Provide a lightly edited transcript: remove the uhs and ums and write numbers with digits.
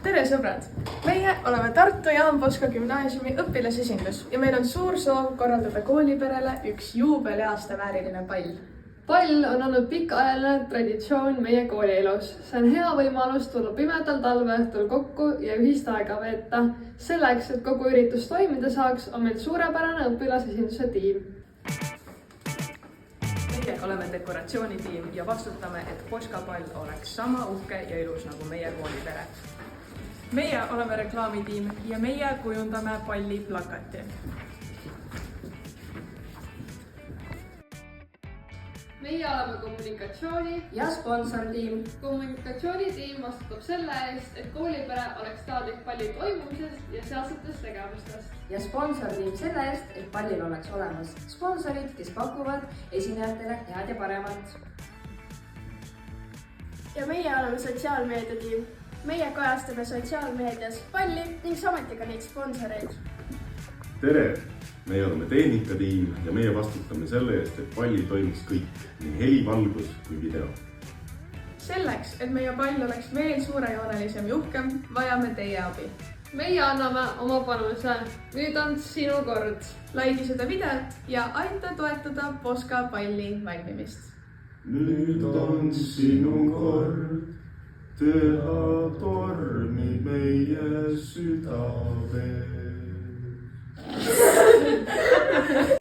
Tere sõbrad! Meie oleme Tartu Jaan Poska gümnaasiumi õpilasesindus ja meil on suur soov korraldada kooliperele üks juubeliaasta vääriline pall. Pall on olnud pikaajaline traditsioon meie koolielus. See on hea võimalus tulla pimedal talveõhtul kokku ja ühist aega veeta. Selleks, et kogu üritus toimida saaks, on meil suurepärane õpilasesinduse tiim. Meie oleme dekoratsioonitiim ja vastutame, et Poska pall oleks sama uhke ja ilus nagu meie koolipere. Meie oleme reklaamitiim ja meie kujundame palli plakati. Meie oleme kommunikatsiooni ja sponsortiim. Kommunikatsioonitiim vastutab selle eest, et koolipere oleks teadlik palli toimumisest ja sealsetest tegevustest. Ja sponsortiim selle eest, et pallil oleks olemas sponsorid, kes pakuvad esinejatele head ja paremat. Ja meie oleme sotsiaalmeediatiim. Meie kajastame sotsiaalmeedias palli ning samuti ka neid sponsoreid. Tere! Meie oleme tehnikatiim ja meie vastutame selle eest, et pallil toimiks kõik, nii heli, valgus kui video. Selleks, et meie pall oleks veel suurejoonelisem ja uhkem, vajame teie abi. Meie anname oma panuse. Nüüd on sinu kord. Laigi seda videot ja aita toetada Poska palli valmimist. Nüüd on sinu kord teha tormi meie südame.